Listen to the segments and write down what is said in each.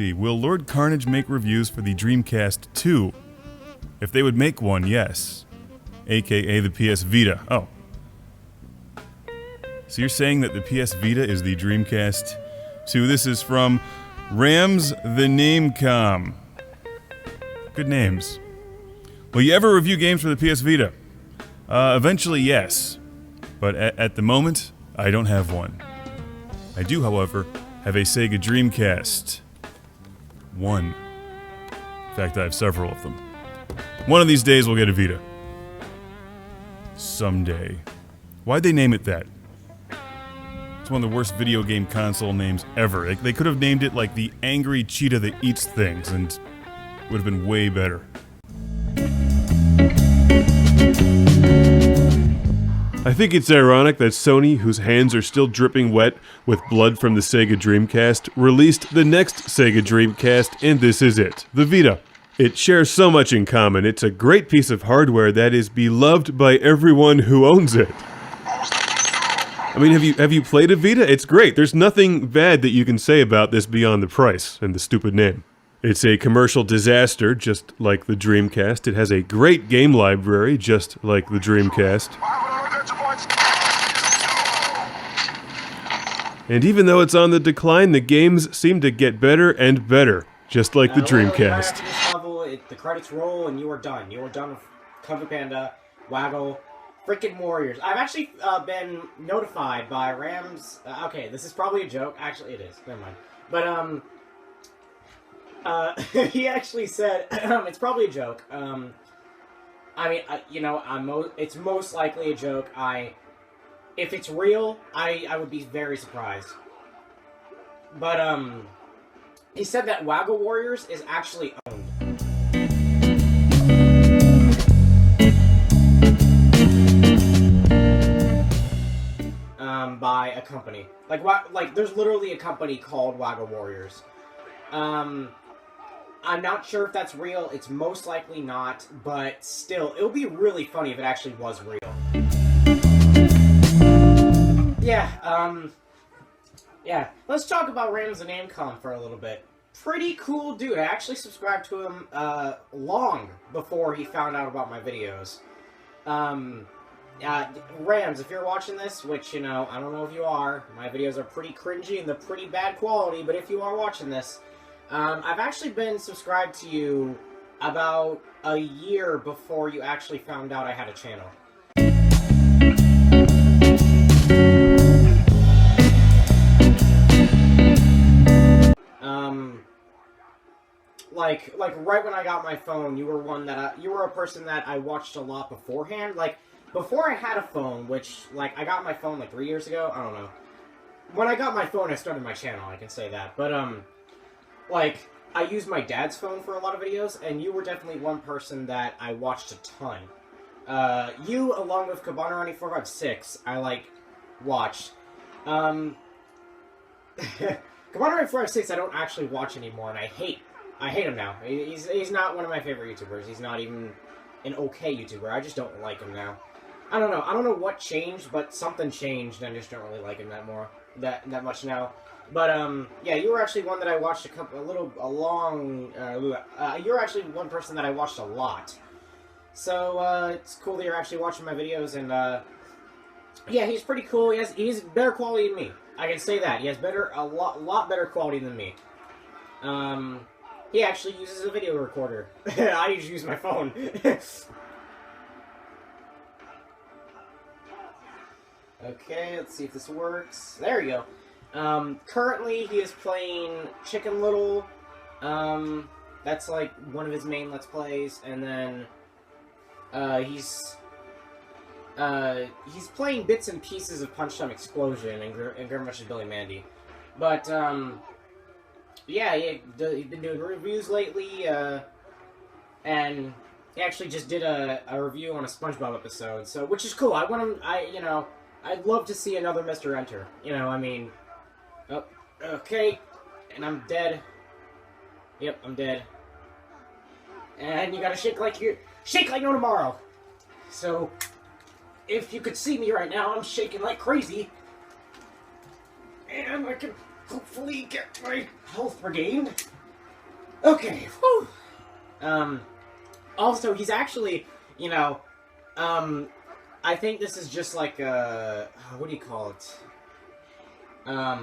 see. Will Lord Carnage make reviews for the Dreamcast 2? If they would make one, yes. AKA the PS Vita. Oh. So you're saying that the PS Vita is the Dreamcast 2? This is from RamsTheNameCom. Good names. Will you ever review games for the PS Vita? Eventually, yes. But at the moment, I don't have one. I do, however, have a Sega Dreamcast. One. In fact, I have several of them. One of these days, we'll get a Vita. Someday. Why'd they name it that? It's one of the worst video game console names ever. They could have named it like the angry cheetah that eats things, and it would have been way better. I think it's ironic that Sony, whose hands are still dripping wet with blood from the Sega Dreamcast, released the next Sega Dreamcast, and this is it, the Vita. It shares so much in common. It's a great piece of hardware that is beloved by everyone who owns it. I mean, have you played a Vita? It's great. There's nothing bad that you can say about this beyond the price and the stupid name. It's a commercial disaster, just like the Dreamcast. It has a great game library, just like the Dreamcast. And even though it's on the decline, the games seem to get better and better, just like the Dreamcast. This level, the credits roll and you are done. You are done with Kung Fu Panda, Waggle, frickin' Warriors. I've actually been notified by Rams... okay, this is probably a joke. Actually, it is. Never mind. But, he actually said... it's probably a joke. I mean, you know, it's most likely a joke. If it's real, I would be very surprised. But, he said that Waggle Warriors is actually owned. By a company. Like, there's literally a company called Waggle Warriors. I'm not sure if that's real. It's most likely not, but still, it would be really funny if it actually was real. Yeah, let's talk about RamsTheNameCom for a little bit. Pretty cool dude. I actually subscribed to him, long before he found out about my videos. Rams, if you're watching this, which, you know, I don't know if you are, my videos are pretty cringy and they're pretty bad quality, but if you are watching this, I've actually been subscribed to you about a year before you actually found out I had a channel. Like right when I got my phone, you were you were a person that I watched a lot beforehand. Like, before I had a phone, which, like, I got my phone, like, 3 years ago? I don't know. When I got my phone, I started my channel, I can say that. But, like, I used my dad's phone for a lot of videos, and you were definitely one person that I watched a ton. You, along with Cabana9456, I, like, watched. Cabana9456 I don't actually watch anymore, and I hate him now. He's not one of my favorite YouTubers. He's not even an okay YouTuber. I just don't like him now. I don't know. I don't know what changed, but something changed, and I just don't really like him that much now. But yeah, you were actually one that I watched you were actually one person that I watched a lot. So it's cool that you're actually watching my videos, and yeah, he's pretty cool. He's better quality than me. I can say that. He has a lot better quality than me. He actually uses a video recorder. I just use my phone. Okay, let's see if this works. There you go. Currently, he is playing Chicken Little. That's like one of his main Let's Plays, and then he's playing bits and pieces of Punch Time Explosion and Grim vs. Billy Mandy. But yeah, he's been doing reviews lately, and he actually just did a review on a SpongeBob episode, so which is cool. I'd love to see another Mr. Enter. You know, I mean, oh, okay, and I'm dead. Yep, I'm dead. And you gotta shake like no tomorrow. So, if you could see me right now, I'm shaking like crazy, and I can hopefully get my health regained. Okay. Whew. Also, he's actually, I think this is just like what do you call it? I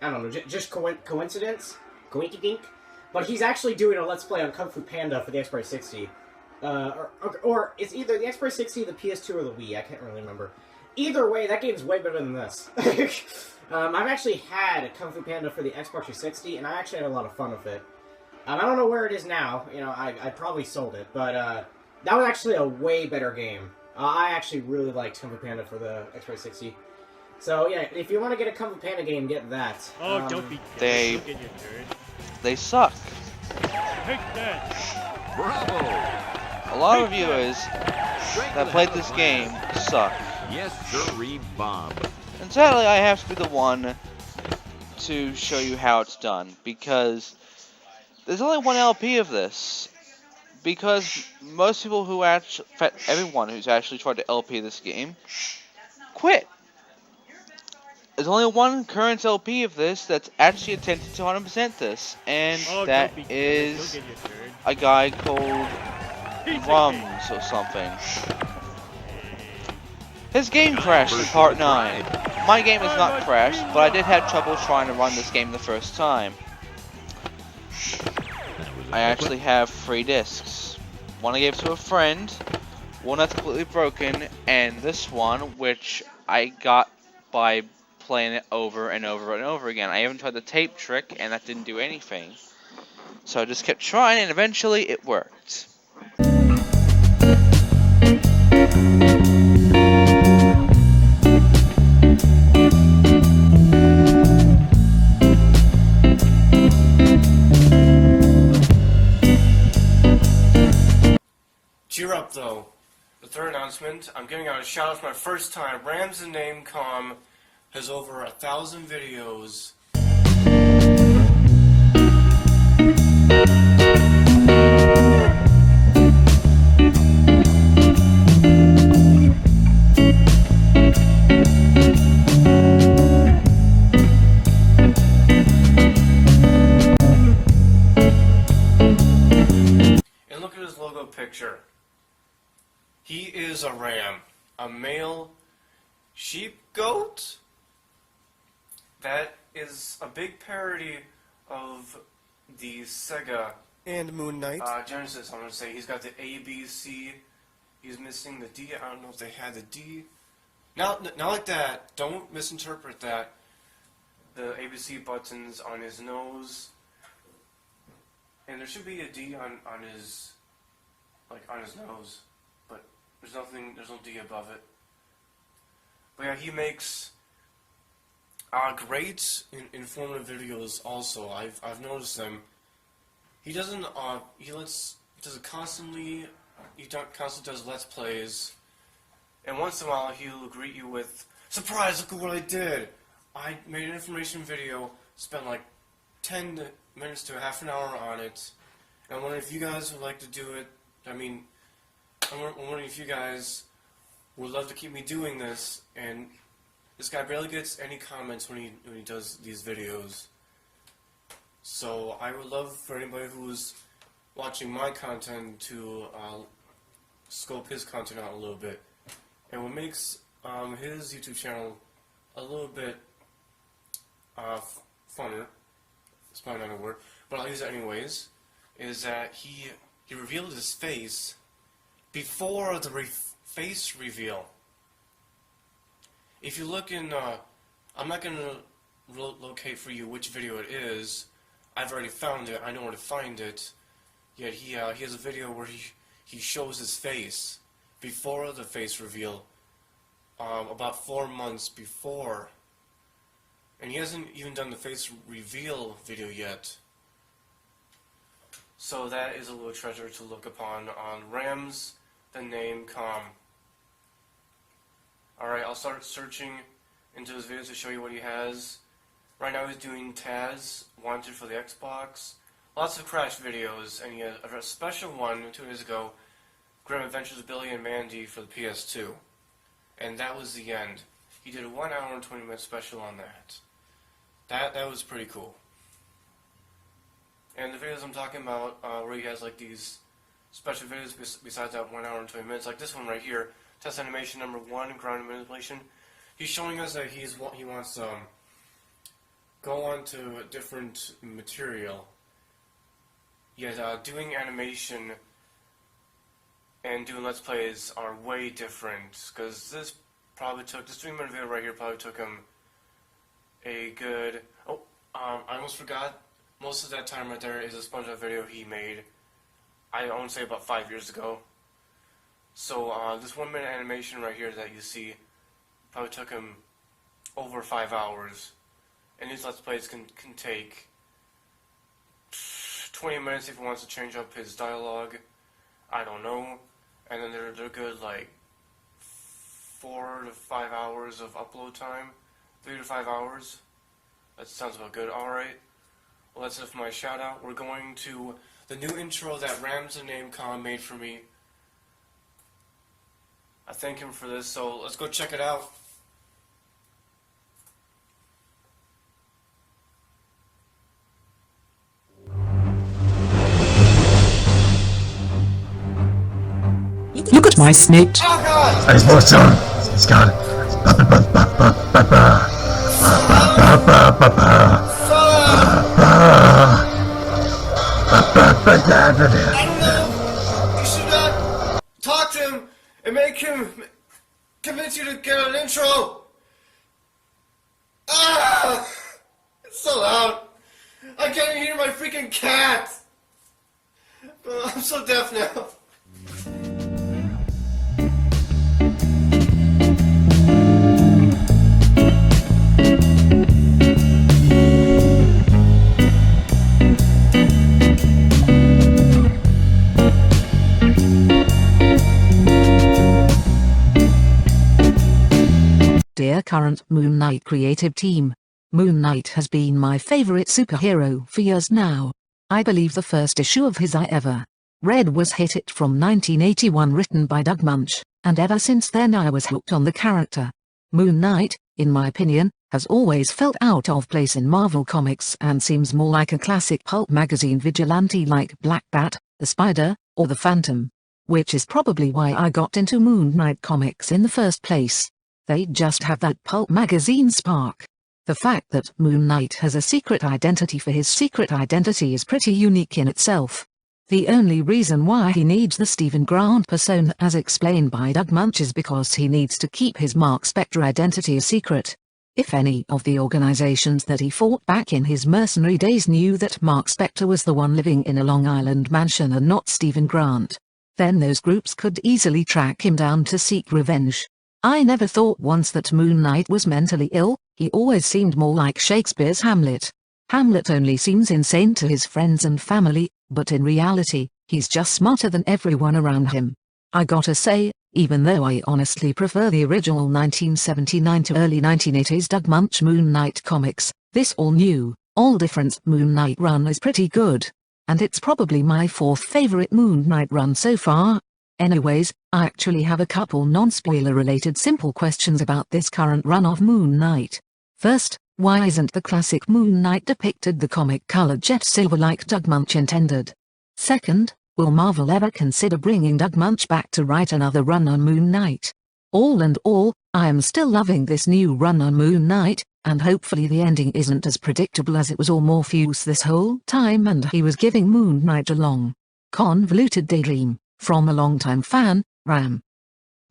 don't know, just coincidence? Coinkydink? But he's actually doing a Let's Play on Kung Fu Panda for the Xbox 360. Or it's either the Xbox 360, the PS2, or the Wii. I can't really remember. Either way, that game's way better than this. I've actually had Kung Fu Panda for the Xbox 360, and I actually had a lot of fun with it. I don't know where it is now. I probably sold it, but that was actually a way better game. I actually really liked Kung Fu Panda for the Xbox 360. So yeah, if you want to get a Kung Fu Panda game, get that. Oh, don't be They- Don't get your turd. They suck. Take that. Bravo! A lot of viewers that played this game suck. Yes, sirree, Bob. And sadly, I have to be the one to show you how it's done, because there's only one LP of this. Because most people who actually, in fact, everyone who's actually tried to LP this game, quit. There's only one current LP of this that's actually attempted to 100% this, and Oh, that don't be is Don't get your turd. a guy called Rums or something. His game crashed in part 9. My game is not crashed, but I did have trouble trying to run this game the first time. I actually have 3 discs. One I gave to a friend, one that's completely broken, and this one, which I got by playing it over and over and over again. I even tried the tape trick, and that didn't do anything. So I just kept trying, and eventually it worked. Cheer up, though. The third announcement, I'm giving out a shout out for my first time. RamsTheNameCom has over 1,000 videos. And look at his logo picture. He is a ram, a male sheep goat. That is a big parody of the Sega And Moon Knight. Genesis. I'm gonna say he's got the A, B, C. He's missing the D. I don't know if they had the D. Not like that. Don't misinterpret that. The ABC buttons on his nose, and there should be a D on his nose, but there's nothing. There's no D above it. But yeah, he makes great informative videos. Also, I've noticed them. He doesn't. He does it constantly. He constantly does Let's Plays, and once in a while he'll greet you with, "Surprise! Look at what I did! I made an information video. Spent like 10 minutes to half an hour on it. And I'm wondering if you guys would like to do it. I mean, I'm wondering if you guys would love to keep me doing this." And this guy barely gets any comments when he does these videos. So I would love for anybody who's watching my content to scope his content out a little bit. And what makes his YouTube channel a little bit funner, it's probably not a word, but I'll use it anyways, is that he revealed his face before the face reveal. If you look in, I'm not going to locate for you which video it is. I've already found it. I know where to find it. Yet he has a video where he shows his face before the face reveal, about 4 months before. And he hasn't even done the face reveal video yet. So that is a little treasure to look upon on RamsTheNameCom. Alright, I'll start searching into his videos to show you what he has. Right now he's doing Taz, Wanted for the Xbox. Lots of Crash videos, and he had a special one 2 days ago, Grim Adventures of Billy and Mandy for the PS2. And that was the end. He did a 1 hour and 20 minute special on that. That was pretty cool. And the videos I'm talking about, where he has like these special videos besides that 1 hour and 20 minutes, like this one right here, test animation number 1, ground manipulation. He's showing us that he wants to go on to a different material. Yet doing animation and doing Let's Plays are way different, because this 3-minute video right here probably took him a good, I almost forgot, most of that time right there is a SpongeBob video he made, I want to say about 5 years ago. So this 1 minute animation right here that you see probably took him over 5 hours, and these Let's Plays can take 20 minutes if he wants to change up his dialogue, I don't know, and then they're good like 4 to 5 hours of upload time, 3 to 5 hours. That sounds about good. Alright, well, that's it for my shout out. We're going to the new intro that RamsTheNameCom made for me. I thank him for this, so let's go check it out. Look at my snake. Oh god! His voice on. It's gone. I don't know! You should not talk to him and make him convince you to get an intro! Ah! It's so loud! I can't even hear my freaking cat! I'm so deaf now. Dear current Moon Knight creative team, Moon Knight has been my favorite superhero for years now. I believe the first issue of his I ever read was Hit It from 1981, written by Doug Munch, and ever since then I was hooked on the character. Moon Knight, in my opinion, has always felt out of place in Marvel Comics and seems more like a classic pulp magazine vigilante like Black Bat, the Spider, or the Phantom. Which is probably why I got into Moon Knight comics in the first place. They just have that pulp magazine spark. The fact that Moon Knight has a secret identity for his secret identity is pretty unique in itself. The only reason why he needs the Stephen Grant persona as explained by Doug Munch is because he needs to keep his Mark Spector identity a secret. If any of the organizations that he fought back in his mercenary days knew that Mark Spector was the one living in a Long Island mansion and not Stephen Grant, then those groups could easily track him down to seek revenge. I never thought once that Moon Knight was mentally ill. He always seemed more like Shakespeare's Hamlet. Hamlet only seems insane to his friends and family, but in reality, he's just smarter than everyone around him. I gotta say, even though I honestly prefer the original 1979 to early 1980s Doug Munch Moon Knight comics, this all-new, all-different Moon Knight run is pretty good. And it's probably my 4th favorite Moon Knight run so far. Anyways, I actually have a couple non-spoiler related simple questions about this current run of Moon Knight. First, why isn't the classic Moon Knight depicted the comic colored jet silver like Doug Munch intended? Second, will Marvel ever consider bringing Doug Munch back to write another run on Moon Knight? All in all, I am still loving this new run on Moon Knight, and hopefully the ending isn't as predictable as it was all Morpheus this whole time and he was giving Moon Knight a long, convoluted daydream. From a longtime fan, Ram.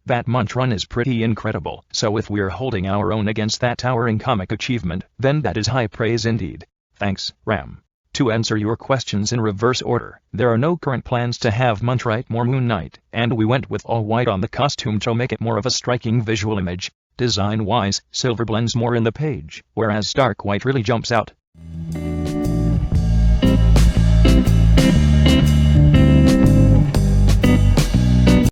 That Munch run is pretty incredible, so if we're holding our own against that towering comic achievement, then that is high praise indeed. Thanks, Ram. To answer your questions in reverse order, there are no current plans to have Munch write more Moon Knight, and we went with all white on the costume to make it more of a striking visual image. Design-wise, silver blends more in the page, whereas dark white really jumps out.